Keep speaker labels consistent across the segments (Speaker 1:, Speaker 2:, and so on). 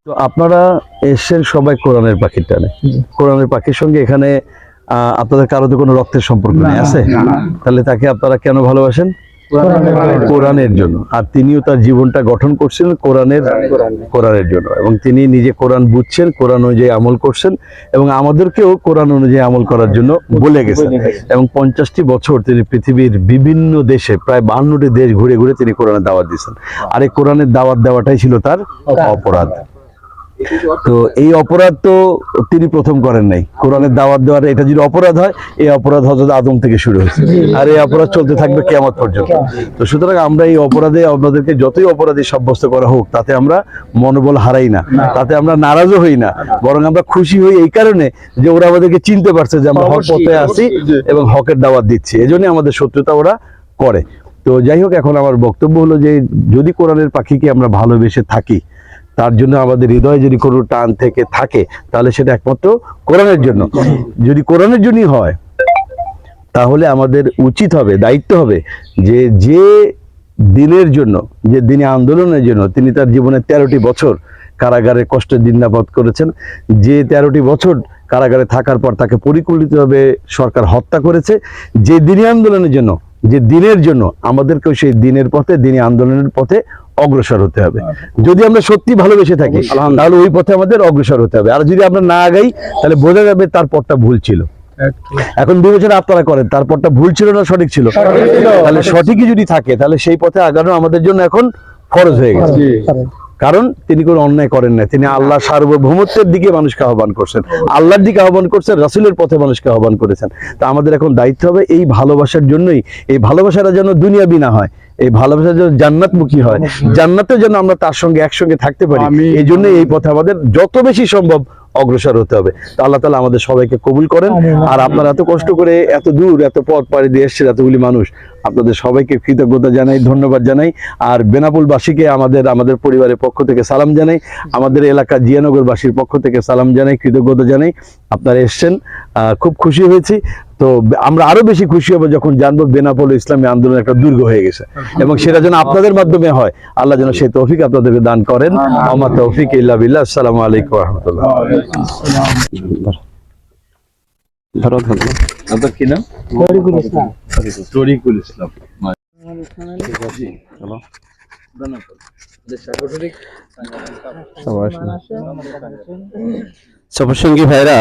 Speaker 1: তো আপনারা এসেছেন সবাই কোরআনের পাখির টানে। কোরআনের পাখির সঙ্গে এখানে আপনাদের কারো তো কোনো রক্তের সম্পর্ক নেই আছে? তাহলে তাকে আপনারা কেন ভালোবাসেন? কোরআনের জন্য। আর তিনিও তার জীবনটা গঠন করছেন কোরআনের জন্য, এবং তিনি নিজে কোরআন বুঝছেন, কোরআন অনুযায়ী আমল করছেন, এবং আমাদেরকেও কোরআন অনুযায়ী আমল করার জন্য বলে গেছেন। এবং 50টি বছর তিনি পৃথিবীর বিভিন্ন দেশে, প্রায় 52টি দেশ ঘুরে ঘুরে তিনি কোরআনের দাওয়াত দিয়েছেন। আর এই কোরআনের দাওয়াত দেওয়াটাই ছিল তার অপরাধ। তো এই অপরাধ তো তিনি প্রথম করেন নাই। কোরআনের দাওয়াত দেওয়ার এটা যদি অপরাধ হয়, এই অপরাধ হযরত আদম থেকে শুরু হয়েছে, আর এই অপরাধ চলতে থাকবে কিয়ামত পর্যন্ত। তো সুতরাং আমরা এই অপরাধে আপনাদেরকে যতই অপরাধী সাব্যস্ত করা হোক, তাতে আমরা মনোবল হারাই না, তাতে আমরা নারাজও হই না, বরং আমরা খুশি হই এই কারণে যে ওরা আমাদেরকে চিনতে পারছে যে আমরা হক পথে আছি এবং হকের দাওয়াত দিচ্ছি, এজন্যই আমাদের শত্রুতা ওরা করে। তো যাই হোক, এখন আমার বক্তব্য হলো যে যদি কোরআনের পাখিকে আমরা ভালোবেসে থাকি, তার জন্য আমাদের হৃদয়ে যদি কোনো টান থেকে থাকে, তাহলে সেটা একমাত্র কোরআনের জন্য। যদি কোরআনের জন্যই হয়, তাহলে আমাদের উচিত হবে, দায়িত্ব হবে যে যে দিনের জন্য, যে দিনে আন্দোলনের জন্য তিনি তার জীবনে 13টি বছর কারাগারে কষ্টের দিনাপদ করেছেন, যে 13টি বছর কারাগারে থাকার পর তাকে পরিকল্পিতভাবে সরকার হত্যা করেছে, যে দিনী আন্দোলনের জন্য, যে দিনের জন্য, আমাদেরকেও সেই দিনের পথে, দিনী আন্দোলনের পথে অগ্রসর হতে হবে। যদি আমরা সত্যি ভালোবেসে থাকি, তাহলে ওই পথে আমাদের অগ্রসর হতে হবে। আর যদি আমরা না আগাই, তাহলে বোঝা যাবে তার পথটা ভুল ছিল। এখন বিবেচনা আপনারা করেন, তার পথটা ভুল ছিল না সঠিক ছিল? তাহলে সঠিকই যদি থাকে, তাহলে সেই পথে আগানো আমাদের জন্য এখন ফরজ হয়ে গেছে। কারণ তিনি কোনো অন্যায় করেন না, তিনি আল্লাহ সার্বভৌমত্বের দিকে মানুষকে আহ্বান করছেন, আল্লাহর দিকে আহ্বান করছেন, রাসূলের পথে মানুষকে আহ্বান করেছেন। তা আমাদের এখন দায়িত্ব হবে এই ভালোবাসার জন্যই, এই ভালোবাসাটা যেন দুনিয়াবি না হয়, এই ভালোবাসা যেন জান্নাতমুখী হয়, জান্নাতে যেন আমরা তার সঙ্গে একসঙ্গে থাকতে পারি। এই জন্যই এই পথে আমাদের যত বেশি সম্ভব অগ্রসর হতে হবে। তো আল্লাহ তাআলা আমাদের সবাইকে কবুল করেন। আর আপনারা এত কষ্ট করে এত দূর এত পথ পাড়ি দিয়ে এসেছেন, এতগুলি মানুষ, আপনাদের সবাইকে কৃতজ্ঞতা জানাই, ধন্যবাদ জানাই। আর বেনাপোলবাসীকে আমাদের পরিবারের পক্ষ থেকে সালাম জানাই, আমাদের এলাকা জিয়ানগরবাসীর পক্ষ থেকে সালাম জানাই, কৃতজ্ঞতা জানাই। আপনারা এসছেন, খুব খুশি হয়েছি। তো আমরা আরো বেশি খুশি হব যখন জানবো বেনাপোল ইসলামী আন্দোলন একটা দুর্গ হয়ে গেছে, এবং সেটা যেন আপনাদের মাধ্যমে হয়। আল্লাহ যেন সেই তৌফিক আপনাদেরকে দান করেন। আমা তৌফিক ইল্লা বিল্লাহ। আসসালামু আলাইকুম ওয়া রাহমাতুল্লাহ। আপনার কি নাম? তরিকুল ইসলাম। তরিকুল ইসলাম।
Speaker 2: সফরসঙ্গী ভাইরা,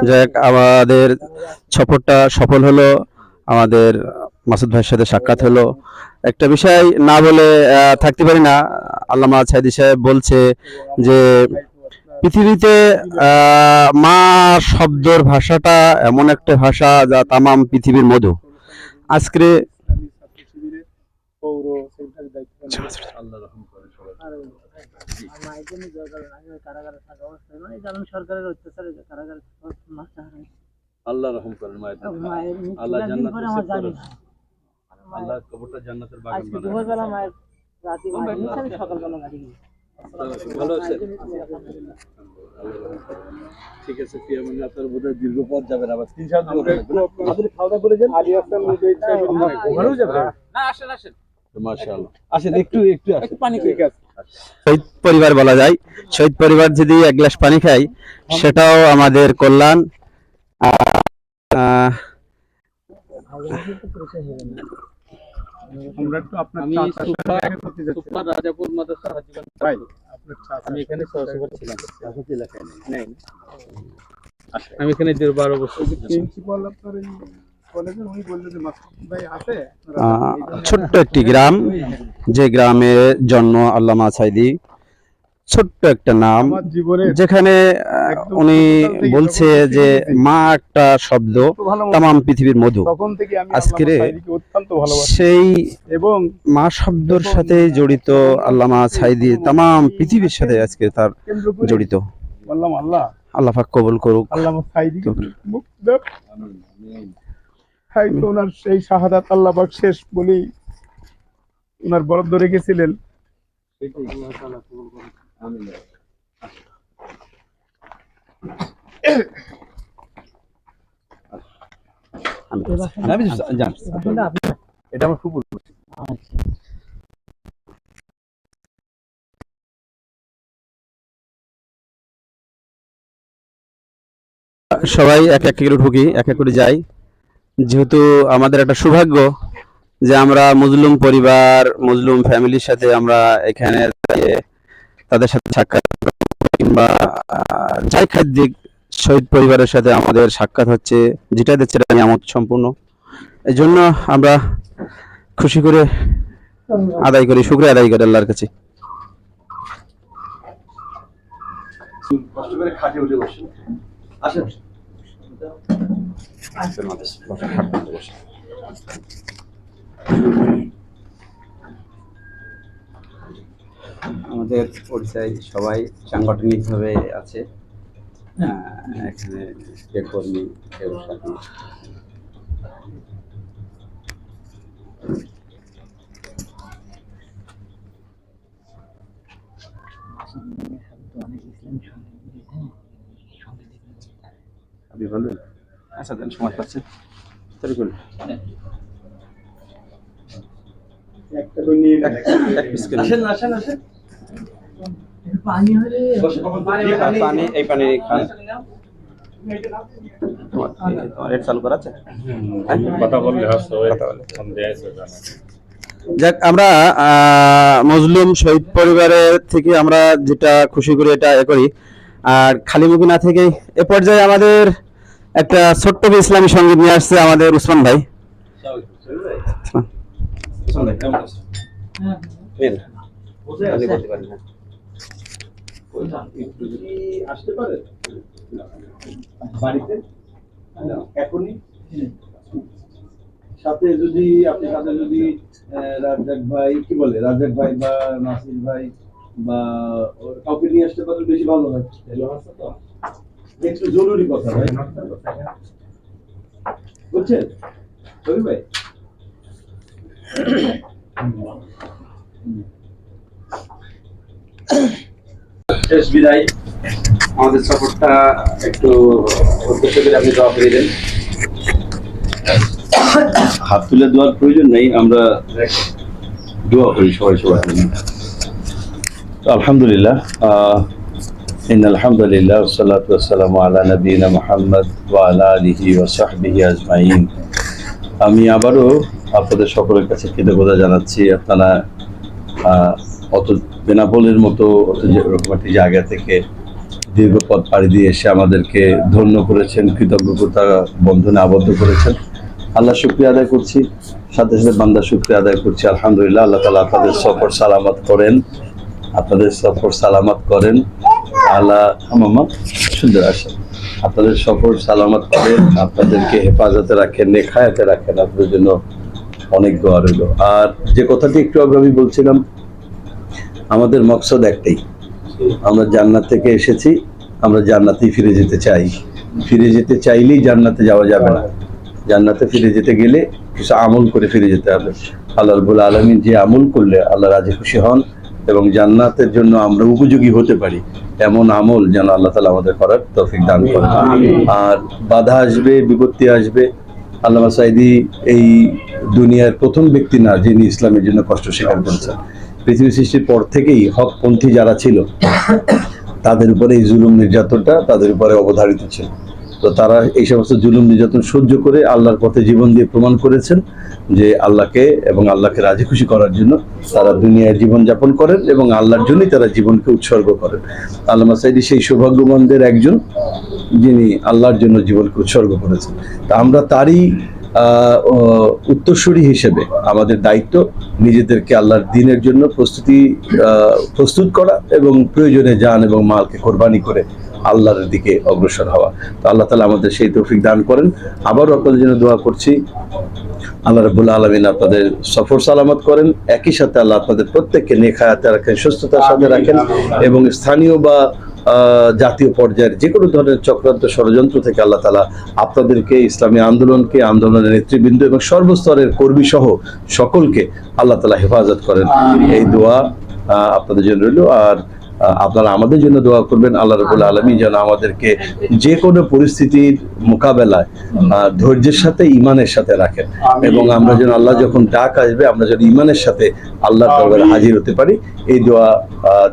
Speaker 2: যাক আমাদের সফরটা সফল হলো, আমাদের মাসুদ ভাইয়ের সাথে সাক্ষাৎ হলো। একটা বিষয় না বলে থাকতে পারি না। আল্লামা সাইদী সাহেব বলছে যে পৃথিবীতে মা শব্দর ভাষাটা এমন একটা ভাষা যা তামাম পৃথিবীর মধু। আজকে
Speaker 1: আল্লাহ রহম করেন মায়ের, আল্লাহ জান্নাত নসিব করেন, আল্লাহ কবরটা জান্নাতের বাগান বানান। মায়ের রাতে আমি সকালবেলা গাড়ি ভালো আছে। ঠিক আছে, ফিয়ামানি, আপনার বোধহয় দীর্ঘ পথ যাবেন, আবার 3 সাল আপনি খাওয়া দাওয়া করে যান। আলী হাসান মুজাহিদ সাহেব ওখানেও যাবেন। না আসেন আসেন, মাশাআল্লাহ, আসেন একটু পানি ঠিক আছে।
Speaker 2: শহীদ পরিবার বলা যায়, শহীদ পরিবার যদি এক গ্লাস পানি খায়, সেটাও আমাদের কল্যাণ।
Speaker 3: আমি সুপার রাজাপুর মাদ্রাসা হাজীগঞ্জ ভাই, আমি এখানে সহসভাপতি ছিলাম। আমি এখানে 12 বছর প্রিন্সিপাল। আপনার এই কলেজের উনি বললেন যে মাসুদ ভাই আছে।
Speaker 2: ছোট্ট একটি গ্রাম, যে গ্রামে জন্ম আল্লামা সাইদী, ছোট্ট একটা নাম, যেখানে উনি বলছে যে মা একটা শব্দ তামাম পৃথিবীর মধু। আজকে সেই এবং মা শব্দের সাথে জড়িত আল্লামা সাইদী তামাম পৃথিবীর সাথে আজকে তার জড়িত। আল্লাহ পাক কবুল করুক।
Speaker 3: আল্লামা সাইদী হয়তো ওনার সেই শাহাদাত আল্লাহ পাক শেষ বলেই ওনার বরাদ্দ রেখেছিলেন।
Speaker 1: এটা আমার ফুপুর।
Speaker 2: সবাই এক এক করে ঢুকি, এক এক করে যাই, যেহেতু আমাদের একটা সৌভাগ্য যে আমরা মজলুম পরিবার, মজলুম ফ্যামিলির সাথে আমরা এখানে তাদের সাথে সাক্ষাৎ কিংবা যাই খাদ্যিক শহীদ পরিবারের সাথে আমাদের সাক্ষাৎ হচ্ছে, যেটা দেখছে নিয়ামত সম্পূর্ণ। এই জন্য আমরা খুশি করে আদায় করি, শুকরিয়া আদায় করি আল্লাহর কাছে।
Speaker 1: কষ্ট করে খাটে উঠে বসেন, আসেন।
Speaker 2: আমাদের পরিচয় সবাই সাংগঠনিকভাবে আছে, এখানে কেউ কর্মী, কেউ সাথী। আপনি বলবেন? আচ্ছা দেন, সময় পাচ্ছে তাহলে করুন।
Speaker 1: আসেন আসেন আসেন।
Speaker 3: পানি হলে
Speaker 2: পানি, এই পানি খান। তোমার নেট চালু করা আছে?
Speaker 4: কথা বললে হচ্ছে ওই
Speaker 2: কথা বলে।
Speaker 4: ফোন দিয়ে আছে জানা।
Speaker 2: যাক, আমরা মজলুম শহীদ পরিবারের থেকে আমরা যেটা খুশি করি এটা করি, আর খালি মুখে না থেকে এ পর্যায়ে আমাদের একটা ছোট্ট ইসলামী সঙ্গীত নিয়ে আসছে আমাদের উসমান ভাই। উসমান ভাই, কেমন আছেন? নিন। আপনি বলতে পারেন, হ্যাঁ।
Speaker 1: আসতে পারে বাড়িতে এখনই, সাথে যদি আপনার সাথে যদি রাজ্জাক ভাই, কি বলে, রাজ্জাক ভাই বা নাসির ভাই বা কাউকে নিয়ে আসতে পারলে বেশি ভালো হয়। একটু জরুরি কথা ভাই, বুঝছেন শরীফ ভাই?
Speaker 2: শেষ বিদায়, আমাদের সফরটা একটু উদ্দেশ্য করে আপনি দোয়া করে দেন।
Speaker 1: হাত তুলে দেওয়ার প্রয়োজন নেই, আমরা দোয়া করি সবাই সবাই। তো আলহামদুলিল্লাহ, ইন্নাল হামদুলিল্লাহ ওয়াসসালাতু ওয়াসসালামু আলা নবিয়িনা মুহাম্মদ ওয়া আলা আলিহি ওয়া সাহবিহি আজমাইন। আমি আবারও আপনাদের সকলের কাছে কৃতজ্ঞতা জানাচ্ছি। আপনারা অত বেনাপোলের মতো এরকম একটি জায়গা থেকে দীর্ঘ পথ পাড়ি দিয়ে এসে আমাদেরকে ধন্য করেছেন, কৃতজ্ঞতা বন্ধনে আবদ্ধ করেছেন। আল্লাহ শুকরিয়া আদায় করছি, সাথে সাথে বান্দার শুকরিয়া আদায় করছি। আলহামদুলিল্লাহ, আল্লাহ তাআলা আপনাদের সফর সালামত করেন, আপনাদের সফর সালামত করেন। আল্লাহ মামা সুন্দর আসেন, আপনাদের সফর সালামত করেন, আপনাদেরকে হেফাজতে রাখেন, নেখায়াতে রাখেন। আপনাদের জন্য অনেক দোয়া রইল। আর যে কথাটি একটু আগে আমি বলছিলাম, আমাদের মকসদ একটাই, আমরা জান্নাত থেকে এসেছি, আমরা জান্নাতেই ফিরে যেতে চাই। ফিরে যেতে চাইলেই জান্নাতে যাওয়া যাবে না, জান্নাতে ফিরে যেতে গেলে কিছু আমল করে ফিরে যেতে হবে। আল্লাহ রাব্বুল আলামিন যে আমল করলে আল্লাহ রাজি খুশি হন এবং জান্নাতের জন্য আমরা উপযোগী হতে পারি, এমন আমল যেন আল্লাহ তাআলা আমাদের করার তৌফিক দান করেন। আর বাধা আসবে, বিপত্তি আসবে। আল্লামা সাঈদী এই দুনিয়ার প্রথম ব্যক্তি না যিনি ইসলামের জন্য কষ্ট স্বীকার করেছেন। পৃথিবী সৃষ্টির পর থেকেই হকপন্থী যারা ছিল তাদের উপরে এই জুলুম নির্যাতনটা তাদের উপরে অবধারিত ছিল। তো তারা এই সমস্ত জুলুম নির্যাতন সহ্য করে আল্লাহর পথে জীবন দিয়ে প্রমাণ করেছেন যে আল্লাহকে এবং আল্লাহকে রাজি খুশি করার জন্য তারা দুনিয়ায় জীবনযাপন করেন এবং আল্লাহর জন্যই তারা জীবনকে উৎসর্গ করেন। আল্লামা সাঈদী সেই সৌভাগ্যবানদের একজন যিনি আল্লাহর জন্য জীবনকে উৎসর্গ করেছেন। তা আমরা তারই উত্তরসূরি হিসেবে আমাদের দায়িত্ব নিজেদেরকে আল্লাহর দ্বীনের জন্য প্রস্তুত করা এবং প্রয়োজনে জান এবং মালকে কোরবানি করে আল্লাহর দিকে অগ্রসর হওয়া। তো আল্লাহ তাআলা আমাদের সেই তৌফিক দান করেন। আবারও আপনাদের জন্য দোয়া করছি, আল্লাহ রাব্বুল আলামিন আপনাদের সফর সালামত করেন, একই সাথে আল্লাহ আপনাদের প্রত্যেককে নেক হায়াতে রাখেন, সুস্থতার সাথে রাখেন এবং স্থানীয় বা জাতীয় পর্যায়ের যে কোনো ধরনের চক্রান্ত ষড়যন্ত্র থেকে আল্লাহ তাআলা আপনাদেরকে, ইসলামী আন্দোলনকে, আন্দোলনের নেতৃবৃন্দ এবং সর্বস্তরের কর্মী সহ সকলকে আল্লাহ তাআলা হেফাজত করেন। এই দোয়া আপনাদের জন্য রইল। আর আপনারা আমাদের জন্য দোয়া করবেন, আল্লাহ রাব্বুল আলামিন যেন আমাদেরকে যে কোনো পরিস্থিতির মোকাবেলায় ধৈর্যের সাথে, ঈমানের সাথে রাখেন এবং আমরা যেন আল্লাহ যখন ডাক আসবে আমরা যেন ঈমানের সাথে আল্লাহর দরবারে হাজির হতে পারি। এই দোয়া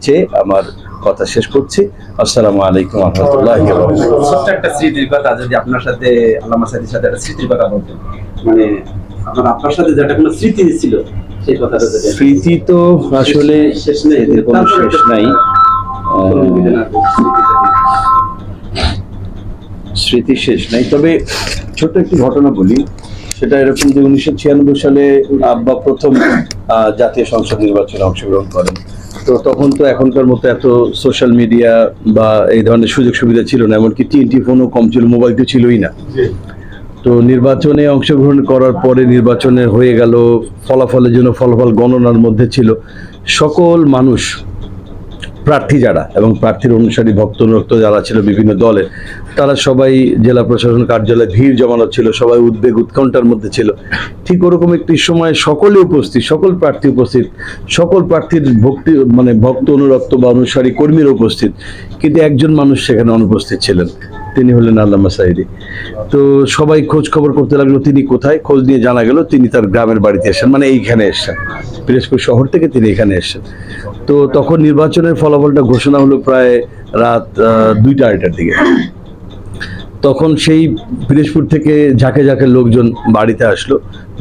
Speaker 1: চেয়ে আমার কথা শেষ করছি। আসসালামু আলাইকুম ওয়া রাহমাতুল্লাহি ওয়া বারাকাতুহু।
Speaker 2: ছোট্ট একটা স্মৃতির কথা, যদি আপনার সাথে আল্লামা সাইদির সাথে একটা স্মৃতির কথা বলতেন, মানে আপনার সাথে যেটা কোনো স্মৃতি ছিল সেই কথাটা যদি
Speaker 1: স্মৃতি তো আসলে
Speaker 2: শেষ নেই,
Speaker 1: এর কোনো শেষ নাই। স্মৃতি শেষ নাই, তবে ছোট একটি ঘটনা বলি। সেটা এরকম যে 1996 সালে আব্বা প্রথম জাতীয় সংসদ নির্বাচনে অংশগ্রহণ করেন। তো তখন তো এখনকার মতো এত সোশ্যাল মিডিয়া বা এই ধরনের সুযোগ সুবিধা ছিল না, এমনকি টিএনটি ফোনও কম ছিল, মোবাইল তো ছিলই না। তো নির্বাচনে অংশগ্রহণ করার পরে নির্বাচনে হয়ে গেল, ফলাফলের জন্য ফলাফল গণনার মধ্যে ছিল সকল মানুষ, প্রার্থী যারা এবং প্রার্থীর অনুসারী ভক্ত অনুরক্ত যারা ছিল বিভিন্ন দলের, তারা সবাই জেলা প্রশাসন কার্যালয়ে ভিড় জমানো ছিল, সবাই উদ্বেগ উৎকণ্ঠার মধ্যে ছিল। ঠিক ওরকম একটি সময় সকলে উপস্থিত, সকল প্রার্থী উপস্থিত, সকল প্রার্থীর ভক্ত অনুরক্ত বা অনুসারী কর্মীরা উপস্থিত, কিন্তু একজন মানুষ সেখানে অনুপস্থিত ছিলেন, তিনি হলেন আল্লামা সাঈদী। তো সবাই খোঁজ খবর করতে লাগলো তিনি কোথায়। খোঁজ নিয়ে জানা গেল তিনি তার গ্রামের বাড়িতে এসেছেন, মানে এইখানে এসেছেন, পিরোজপুর শহর থেকে তিনি এখানে এসেছেন। তো তখন নির্বাচনের ফলাফলটা ঘোষণা হলো প্রায় রাত 2টা-2:30টার দিকে। তখন সেই পিরোজপুর থেকে ঝাঁকে ঝাঁকে লোকজন বাড়িতে আসলো।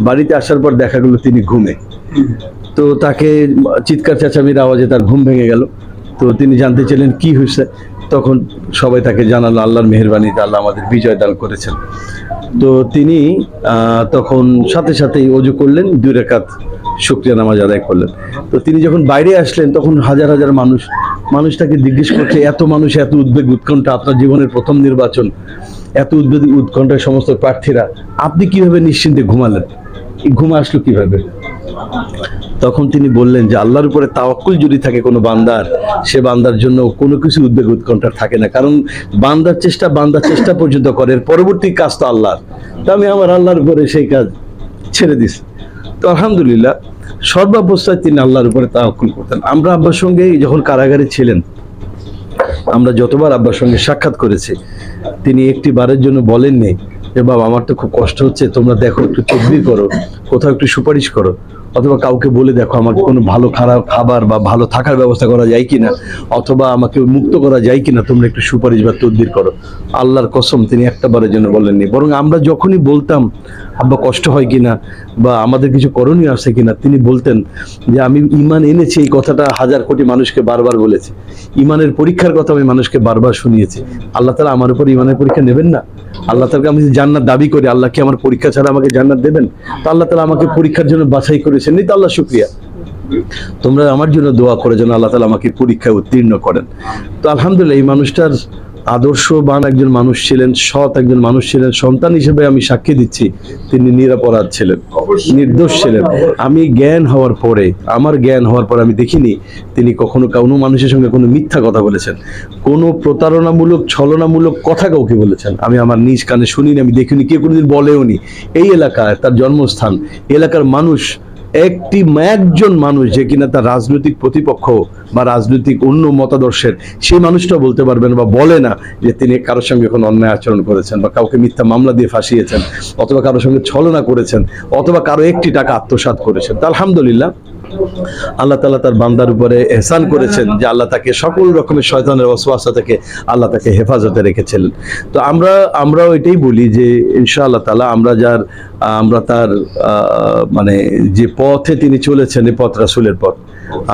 Speaker 1: বাড়িতে আসার পর দেখা গেল তিনি ঘুমে। তো তাকে চিৎকার চেঁচামেচির আওয়াজে তার ঘুম ভেঙে গেল। তো তিনি জানতে চাইলেন কি হয়েছে। তখন সবাই তাকে জানালো আল্লাহর মেহেরবানিতে আল্লাহ আমাদের বিজয় দান করেছেন। তো তিনি তখন সাথে সাথেই ওযু করলেন, 2 রাকাত শুকরিয়া নামাজ আদায় করলেন। তো তিনি যখন বাইরে আসলেন তখন হাজার হাজার মানুষ তাকে জিজ্ঞেস করছে, এত মানুষ, এত উদ্বেগ উৎকণ্ঠা, আপনার জীবনের প্রথম নির্বাচন, এত উদ্বেগ উৎকণ্ঠায় সমস্ত প্রার্থীরা, আপনি কিভাবে নিশ্চিন্তে ঘুমালেন? এই ঘুম আসলো কিভাবে? তখন তিনি বললেন যে আল্লাহর উপরে তাওয়াক্কুল যদি থাকে কোনো বান্দার, সে বান্দার জন্য কোনো কিছু উদ্বেগ উৎকণ্ঠা থাকে না, কারণ বান্দার চেষ্টা পর্যন্ত করে, এর পরবর্তী কাজ তো আল্লাহর। তো আমি আমার আল্লাহর উপরে সেই কাজ ছেড়ে দিছি। তো আলহামদুলিল্লাহ সর্বাবস্থায় তিনি আল্লাহর উপরে তাওয়াক্কুল করতেন। আমরা আব্বার সঙ্গে যখন কারাগারে ছিলেন, আমরা যতবার আব্বার সঙ্গে সাক্ষাৎ করেছি, তিনি একটি বারের জন্য বলেননি যে বাবা আমার তো খুব কষ্ট হচ্ছে, তোমরা দেখো একটু তদবির করো, কোথাও একটু সুপারিশ করো, অথবা কাউকে বলে দেখো আমাকে কোনো ভালো খাবার বা ভালো থাকার ব্যবস্থা করা যায় কিনা, অথবা আমাকে মুক্ত করা যায় কিনা, তোমরা একটু সুপারিশ বা তদবির করো। আল্লাহর কসম তিনি একটা বারের জন্য বলেননি। বরং আমরা যখনই বলতাম আব্বা কষ্ট হয় কিনা বা আমাদের কিছু করণীয় আছে কিনা, তিনি বলতেন যে আমি ঈমান এনেছি, এই কথাটা হাজার কোটি মানুষকে বারবার বলেছি, ঈমানের পরীক্ষার কথা আমি মানুষকে বারবার শুনিয়েছি। আল্লাহ তাআলা আমার উপর ঈমানের পরীক্ষা নেবেন না? আল্লাহ তাআলাকে আমি জান্নাত দাবি করি, আল্লাহ কি আমার পরীক্ষা ছাড়া আমাকে জান্নাত দেবেন? তো আল্লাহ তাআলা আমাকে পরীক্ষার জন্য বাছাই করেছেন, এই তো আল্লাহ শুকরিয়া। তোমরা আমার জন্য দোয়া করে যেন আল্লাহ তাআলা আমাকে পরীক্ষায় উত্তীর্ণ করেন। তো আলহামদুলিল্লাহ এই মানুষটার আদর্শবান একজন মানুষ ছিলেন, সৎ একজন মানুষ ছিলেন। সন্তান হিসেবে আমি সাক্ষী দিচ্ছি তিনি নিরপরাধ ছিলেন, নির্দোষ ছিলেন। আমার জ্ঞান হওয়ার পরে আমি দেখিনি তিনি কখনো কোনো মানুষের সঙ্গে কোনো মিথ্যা কথা বলেছেন, কোনো প্রতারণামূলক ছলনামূলক কথা কাউকে বলেছেন আমি আমার নিজ কানে শুনিনি, আমি দেখিনি, কেউ কোনোদিন বলেওনি। এই এলাকায় তার জন্মস্থান, এলাকার মানুষ, একজন মানুষ যে কিনা তার রাজনৈতিক প্রতিপক্ষ বা রাজনৈতিক অন্য মতাদর্শের, সেই মানুষটা বলতে পারবেন বা বলে না যে তিনি কারোর সঙ্গে কোনো অন্যায় আচরণ করেছেন বা কাউকে মিথ্যা মামলা দিয়ে ফাঁসিয়েছেন, অথবা কারোর সঙ্গে ছলনা করেছেন, অথবা কারো একটি টাকা আত্মসাৎ করেছেন। তা আলহামদুলিল্লাহ আল্লাহ তাআলা তার বান্দার উপরে এহসান করেছেন যে আল্লাহ তাকে সকল রকমের শয়তানের ওয়াসওয়াসা থেকে আল্লাহ তাকে হেফাজতে রেখেছিলেন। তো আমরাও এটাই বলি যে ইনশাআল্লাহ তাআলা আমরা তার মানে যে পথে তিনি চলেছেন, এই পথ রাসূলের পথ,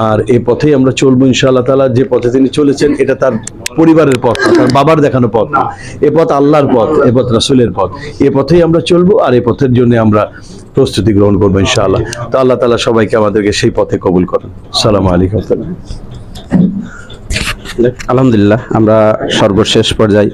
Speaker 1: আর এই পথেই আমরা চলবো ইনশাআল্লাহ তাআলা। যে পথে তিনি চলেছেন এটা তার পরিবারের পথ, তার বাবার দেখানো পথ, এ পথ আল্লাহর পথ, এ পথ রাসূলের পথ, এ পথেই আমরা চলবো, আর এই পথের জন্য আমরা প্রস্তুতি গ্রহণ করবো ইনশাআল্লাহ। তো আল্লাহ তাআলা সবাইকে আমাদেরকে সেই পথে কবুল করেন। আসসালামু আলাইকুম।
Speaker 2: আলহামদুলিল্লাহ আমরা সর্বশেষ পর্যায়ে